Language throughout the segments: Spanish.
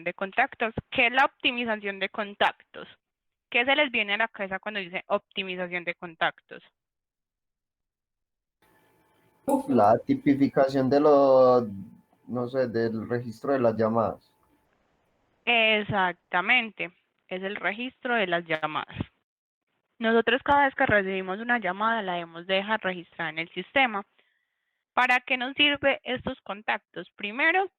de contactos. ¿Qué es la optimización de contactos? ¿Qué se les viene a la cabeza cuando dice optimización de contactos? La tipificación de los, no sé, del registro de las llamadas. Exactamente, es el registro de las llamadas. Nosotros cada vez que recibimos una llamada la debemos dejar registrada en el sistema. ¿Para qué nos sirve estos contactos? Primero,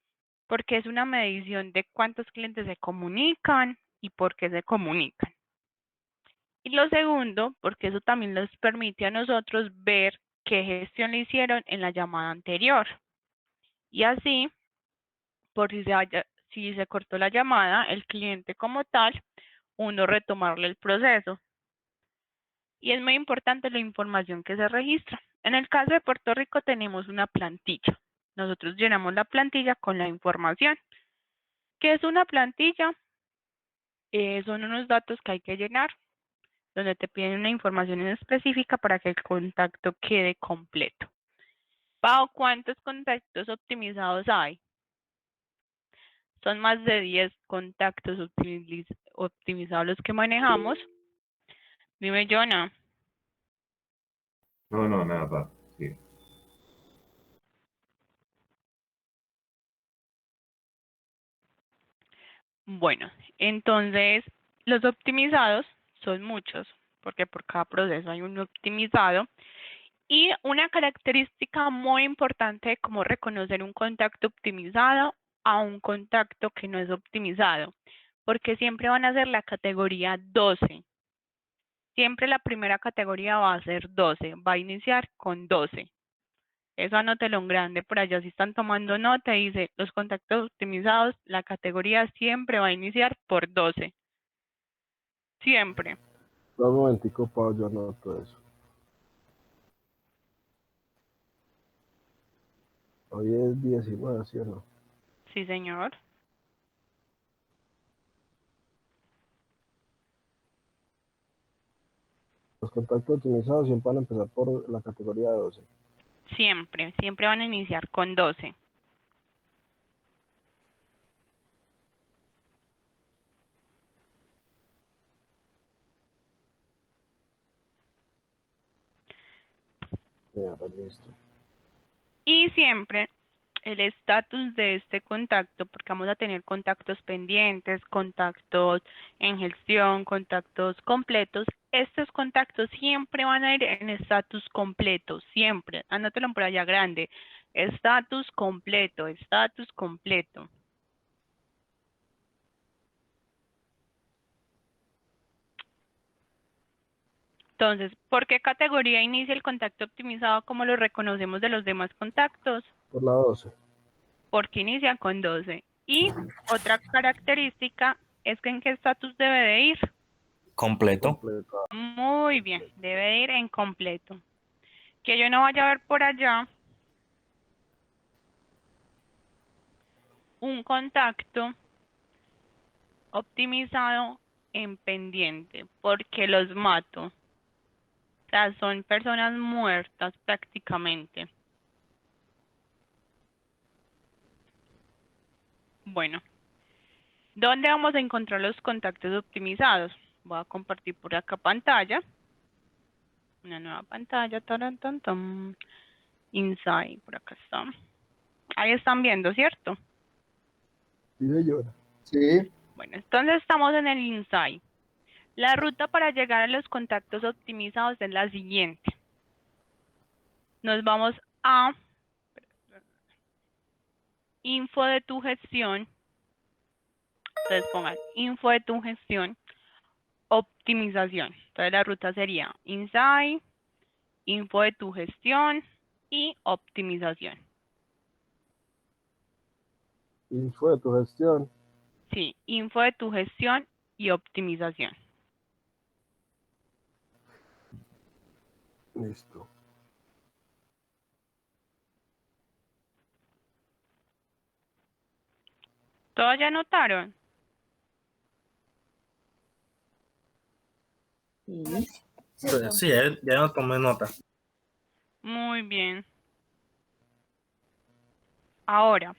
porque es una medición de cuántos clientes se comunican y por qué se comunican. Y lo segundo, porque eso también nos permite a nosotros ver qué gestión le hicieron en la llamada anterior. Y así, por si se cortó la llamada, el cliente como tal, uno retomarle el proceso. Y es muy importante la información que se registra. En el caso de Puerto Rico tenemos una plantilla. Nosotros llenamos la plantilla con la información. ¿Qué es una plantilla? Son unos datos que hay que llenar, donde te piden una información específica para que el contacto quede completo. Pau, ¿cuántos contactos optimizados hay? Son más de 10 contactos optimizados los que manejamos. Dime, Jonah. No, nada. Sí. Bueno, entonces los optimizados son muchos, porque por cada proceso hay un optimizado. Y una característica muy importante de cómo reconocer un contacto optimizado a un contacto que no es optimizado, porque siempre van a ser la categoría 12. Siempre la primera categoría va a ser 12, va a iniciar con 12. Eso anótelo en grande por allá si están tomando nota, dice los contactos optimizados, la categoría siempre va a iniciar por 12. Siempre. Un momentico, Pau, yo anoto eso. Hoy es 19, ¿sí o no? Sí, señor. Los contactos optimizados siempre van a empezar por la categoría 12. Siempre van a iniciar con 12. Ya, listo. Y siempre el estatus de este contacto, porque vamos a tener contactos pendientes, contactos en gestión, contactos completos. Estos contactos siempre van a ir en estatus completo, siempre. Anótelo por allá grande. Estatus completo, estatus completo. Entonces, ¿por qué categoría inicia el contacto optimizado como lo reconocemos de los demás contactos? Por la 12. Porque inicia con 12. Y otra característica es que en qué estatus debe de ir. Completo. Completa. Muy bien, debe de ir en completo. Que yo no vaya a ver por allá un contacto optimizado en pendiente, porque los mato. O sea, son personas muertas prácticamente. Bueno, ¿dónde vamos a encontrar los contactos optimizados? Voy a compartir por acá pantalla. Una nueva pantalla. Taran, tan, tan. Insight, por acá está. Ahí están viendo, ¿cierto? Sí, señora. Sí, Bueno, entonces estamos en el Insight. La ruta para llegar a los contactos optimizados es la siguiente. Nos vamos a info de tu gestión. Entonces pongan info de tu gestión, optimización. Entonces la ruta sería Insight, info de tu gestión y optimización. Info de tu gestión. Sí, info de tu gestión y optimización. Listo. ¿Todos ya notaron? Sí, ya no tomé nota. Muy bien. Ahora,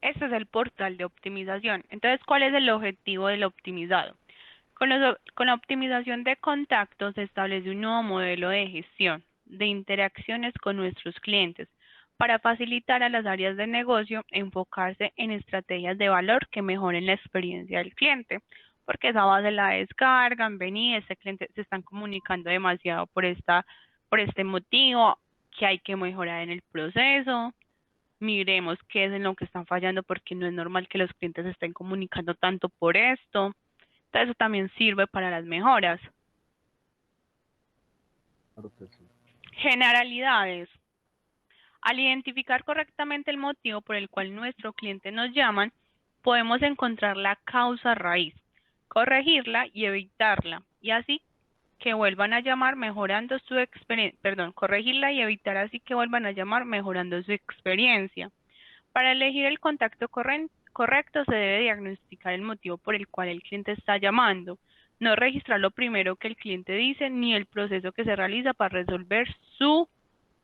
Este es el portal de optimización. Entonces, ¿cuál es el objetivo del optimizado? Con la optimización de contactos se establece un nuevo modelo de gestión de interacciones con nuestros clientes para facilitar a las áreas de negocio enfocarse en estrategias de valor que mejoren la experiencia del cliente, porque esa base la descargan, ven y este cliente se están comunicando demasiado por este motivo, que hay que mejorar en el proceso. Miremos qué es en lo que están fallando, porque no es normal que los clientes se estén comunicando tanto por esto. Entonces, eso también sirve para las mejoras. Claro que sí. Generalidades. Al identificar correctamente el motivo por el cual nuestro cliente nos llama, podemos encontrar la causa raíz, corregirla y evitarla, y así que vuelvan a llamar mejorando su experiencia, corregirla y evitar así que vuelvan a llamar mejorando su experiencia. Para elegir el contacto correcto se debe diagnosticar el motivo por el cual el cliente está llamando, no registrar lo primero que el cliente dice ni el proceso que se realiza para resolver su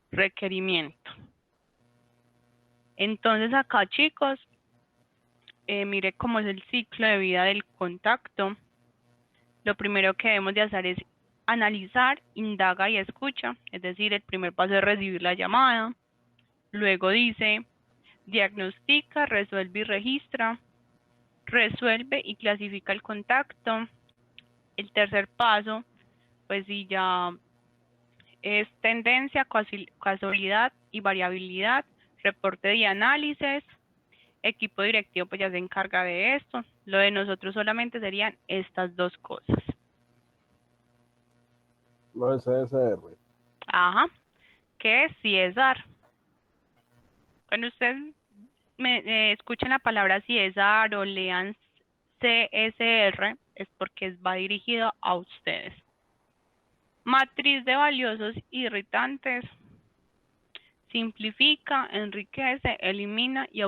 requerimiento. Entonces acá, chicos, mire cómo es el ciclo de vida del contacto. Lo primero que debemos de hacer es analizar, indaga y escucha, es decir, el primer paso es recibir la llamada. Luego dice, diagnostica, resuelve y registra, resuelve y clasifica el contacto. El tercer paso, pues sí, ya es tendencia, casualidad y variabilidad, reporte de análisis. Equipo directivo pues ya se encarga de esto. Lo de nosotros solamente serían estas dos cosas. Lo de CSR. Ajá. ¿Qué es CSR? Cuando ustedes escuchan la palabra CSR o lean CSR, es porque va dirigido a ustedes. Matriz de valiosos irritantes. Simplifica, enriquece, elimina y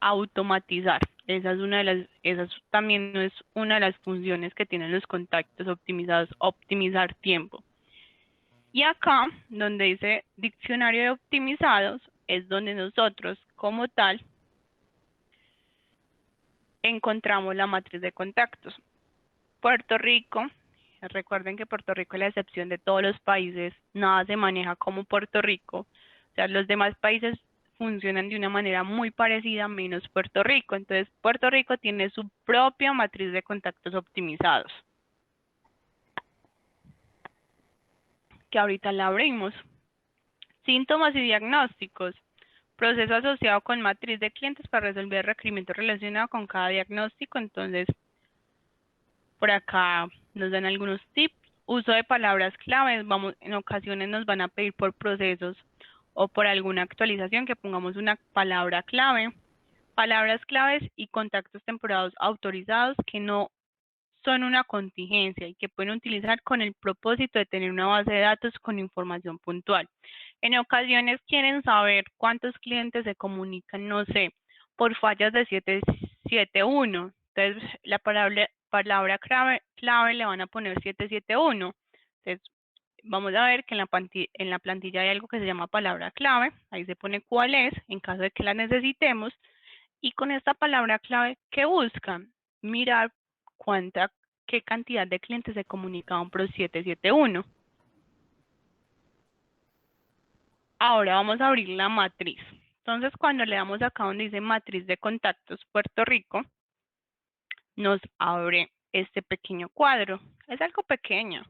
automatizar. Esa también es una de las funciones que tienen los contactos optimizados, optimizar tiempo. Y acá, donde dice diccionario de optimizados, es donde nosotros, como tal, encontramos la matriz de contactos. Puerto Rico, recuerden que Puerto Rico es la excepción de todos los países, nada se maneja como Puerto Rico. O sea, los demás países funcionan de una manera muy parecida, menos Puerto Rico. Entonces, Puerto Rico tiene su propia matriz de contactos optimizados, que ahorita la abrimos. Síntomas y diagnósticos. Proceso asociado con matriz de clientes para resolver requerimientos relacionados con cada diagnóstico. Entonces, por acá nos dan algunos tips. Uso de palabras claves. En ocasiones nos van a pedir por procesos o por alguna actualización que pongamos una palabra clave. Palabras claves y contactos temporados autorizados que no son una contingencia y que pueden utilizar con el propósito de tener una base de datos con información puntual. En ocasiones quieren saber cuántos clientes se comunican, no sé, por fallas de 771. Entonces, la palabra clave le van a poner 771. Entonces, vamos a ver que en la plantilla hay algo que se llama palabra clave. Ahí se pone cuál es, en caso de que la necesitemos. Y con esta palabra clave, ¿qué buscan? Mirar qué cantidad de clientes se comunicaban por 771. Ahora vamos a abrir la matriz. Entonces, cuando le damos acá donde dice matriz de contactos Puerto Rico, nos abre este pequeño cuadro. Es algo pequeño.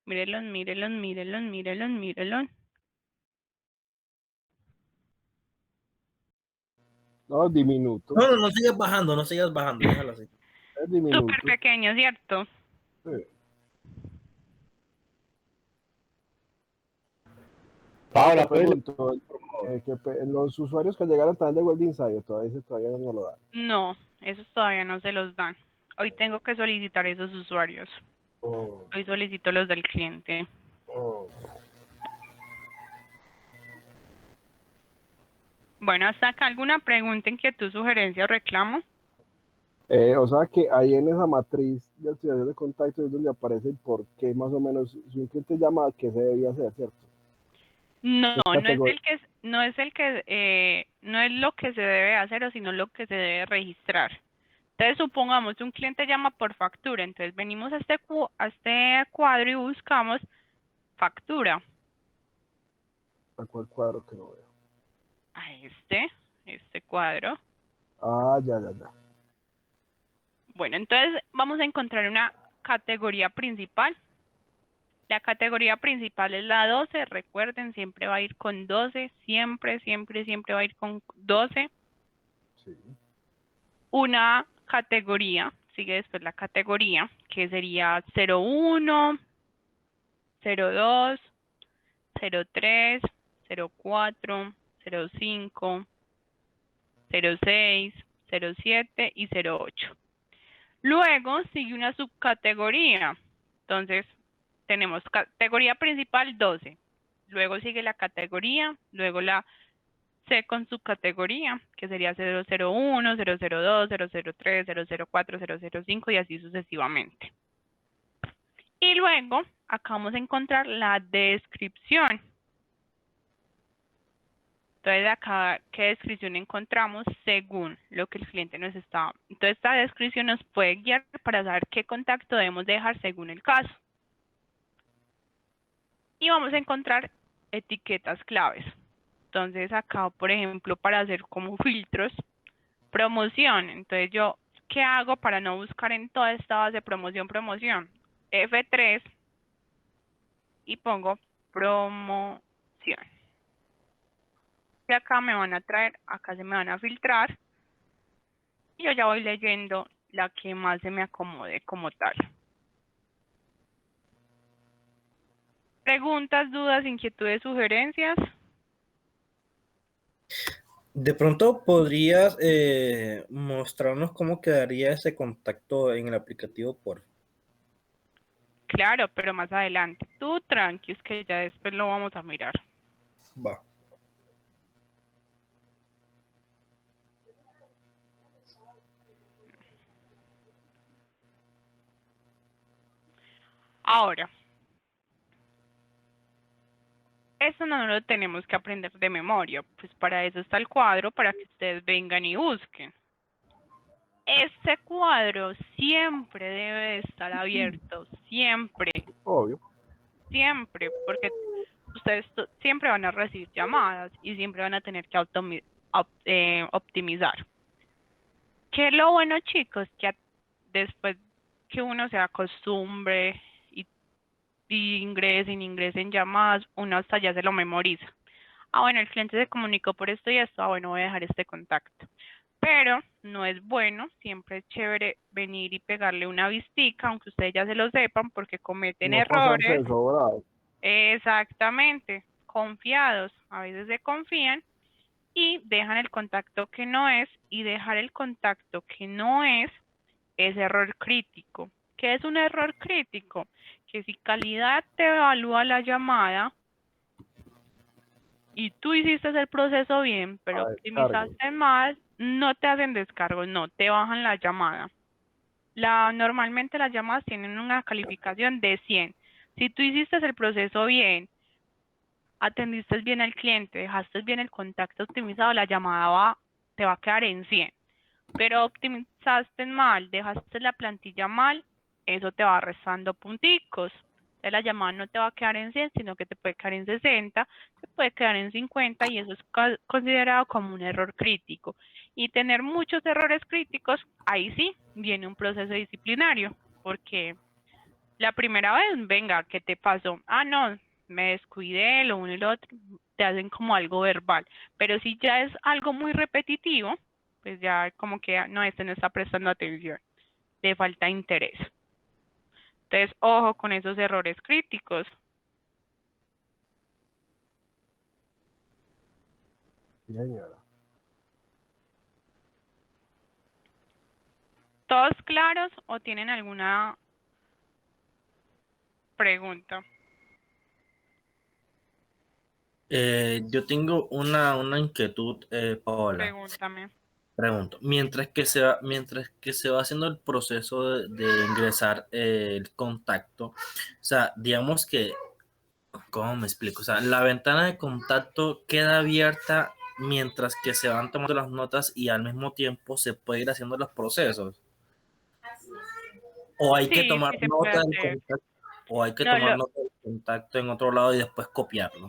Mírenlo, mírenlo, mírenlo, mírenlo, mírenlo. No, diminuto. No sigas bajando, déjalo así. Es diminuto. Súper pequeño, ¿cierto? Sí. Paola, pregunto, los usuarios que llegaron también de Web Insider todavía no lo dan. No, esos todavía no se los dan. Hoy tengo que solicitar esos usuarios. Hoy solicito los del cliente. Bueno, hasta acá alguna pregunta, inquietud, sugerencia o reclamo. O sea que ahí en esa matriz de activación de contacto es donde aparece el por qué más o menos, si un cliente llama, qué se debía hacer, ¿cierto? No, no es el que no es lo que se debe hacer, sino lo que se debe registrar. Entonces, supongamos un cliente llama por factura, entonces venimos a este cuadro y buscamos factura. ¿A cuál cuadro que no veo? A este cuadro. Ah, ya. Bueno, entonces vamos a encontrar una categoría principal. La categoría principal es la 12, recuerden, siempre va a ir con 12, siempre va a ir con 12. Sí. Una categoría, sigue después la categoría, que sería 01, 02, 03, 04, 05, 06, 07 y 08. Luego sigue una subcategoría. Entonces, tenemos categoría principal 12. Luego sigue la categoría, luego la C con subcategoría, que sería 001, 002, 003, 004, 005 y así sucesivamente. Y luego, acá vamos a encontrar la descripción. Entonces, acá, ¿qué descripción encontramos? Según lo que el cliente nos está... Entonces, esta descripción nos puede guiar para saber qué contacto debemos dejar según el caso. Y vamos a encontrar etiquetas claves. Entonces, acá, por ejemplo, para hacer como filtros, promoción. Entonces, yo, ¿qué hago para no buscar en toda esta base promoción? F3 y pongo promoción. Y acá me van a traer, acá se me van a filtrar y yo ya voy leyendo la que más se me acomode como tal. Preguntas, dudas, inquietudes, sugerencias. De pronto podrías mostrarnos cómo quedaría ese contacto en el aplicativo, por Claro, pero más adelante. Tú tranqui, es que ya después lo vamos a mirar. va. Ahora, eso no lo tenemos que aprender de memoria, pues para eso está el cuadro, para que ustedes vengan y busquen. Este cuadro siempre debe de estar abierto, siempre, Obvio. porque ustedes siempre van a recibir llamadas y siempre van a tener que optimizar. ¿Qué es lo bueno, chicos? Que después que uno se acostumbre y ingresen llamadas, uno hasta ya se lo memoriza. Ah, bueno, el cliente se comunicó por esto y esto, ah, bueno, voy a dejar este contacto. Pero no es bueno, siempre es chévere venir y pegarle una vistica, aunque ustedes ya se lo sepan, porque cometen No pasarse errores. de sobrado. Exactamente, confiados, a veces se confían y dejan el contacto que no es, y dejar el contacto que no es error crítico. ¿Qué es un error crítico? Que si calidad te evalúa la llamada y tú hiciste el proceso bien, pero A descargo. optimizaste mal, no te hacen descargo, no, te bajan la llamada. Normalmente las llamadas tienen una calificación de 100. Si tú hiciste el proceso bien, atendiste bien al cliente, dejaste bien el contacto optimizado, la llamada te va a quedar en 100. Pero optimizaste mal, dejaste la plantilla mal, eso te va restando punticos. Entonces la llamada no te va a quedar en 100, sino que te puede quedar en 60, te puede quedar en 50 y eso es considerado como un error crítico. Y tener muchos errores críticos, ahí sí viene un proceso disciplinario, porque la primera vez, venga, ¿qué te pasó? Ah, no, me descuidé, lo uno y lo otro, te hacen como algo verbal. Pero si ya es algo muy repetitivo, pues ya como que no, este no está prestando atención, le falta interés. Entonces, ojo con esos errores críticos. Sí, señora. ¿Todos claros o tienen alguna pregunta? Yo tengo una inquietud, Paola. Pregúntame. Pregunto, mientras que se va haciendo el proceso de ingresar el contacto, o sea, digamos que, ¿cómo me explico? O sea, la ventana de contacto queda abierta mientras que se van tomando las notas y al mismo tiempo se puede ir haciendo los procesos. O hay que Sí, tomar sí se puede nota del hacer. contacto, o hay que No, tomar nota del contacto en otro lado y después copiarlo.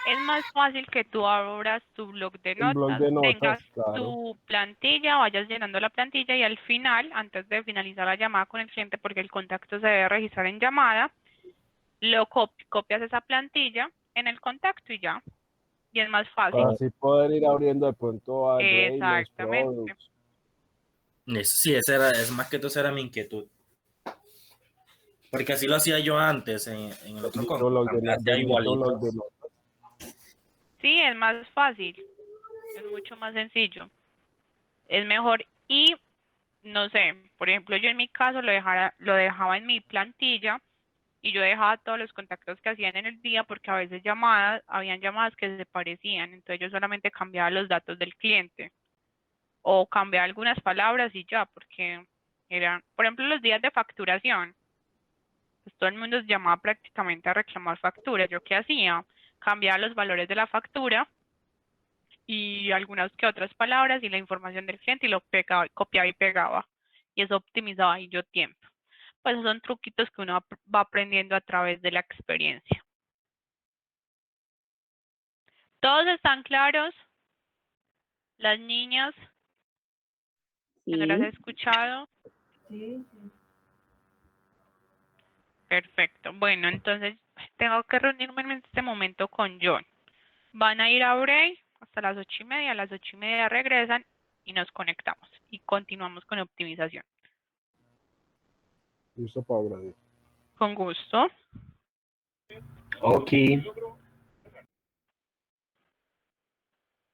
es más fácil que tú abras tu blog de Un blog notas, de notas, tengas claro. tu plantilla, vayas llenando la plantilla y al final, antes de finalizar la llamada con el cliente, porque el contacto se debe registrar en llamada, lo copias esa plantilla en el contacto y ya. Y es más fácil. Para así poder ir abriendo de pronto a Gmail, Exactamente. Products. Sí, es más que todo, esa era mi inquietud. Porque así lo hacía yo antes en el otro Bendito blog contacto, de, hacía bendito blog igualito. de notas. Sí, es más fácil. Es mucho más sencillo. Es mejor. Y no sé, por ejemplo, yo en mi caso lo dejaba en mi plantilla y yo dejaba todos los contactos que hacían en el día porque a veces habían llamadas que se parecían, entonces yo solamente cambiaba los datos del cliente o cambiaba algunas palabras y ya, porque eran, por ejemplo, los días de facturación, pues todo el mundo llamaba prácticamente a reclamar facturas. ¿Yo qué hacía? Cambiaba los valores de la factura y algunas que otras palabras y la información del cliente y lo pegaba, copiaba y pegaba. Y eso optimizaba ahí yo tiempo. Pues esos son truquitos que uno va aprendiendo a través de la experiencia. ¿Todos están claros? Las niñas que no las he escuchado. Sí. Perfecto. Bueno, entonces tengo que reunirme en este momento con John. Van a ir a break hasta las 8:30. A las 8:30 regresan y nos conectamos y continuamos con optimización. Listo, Paula. Con gusto. Ok.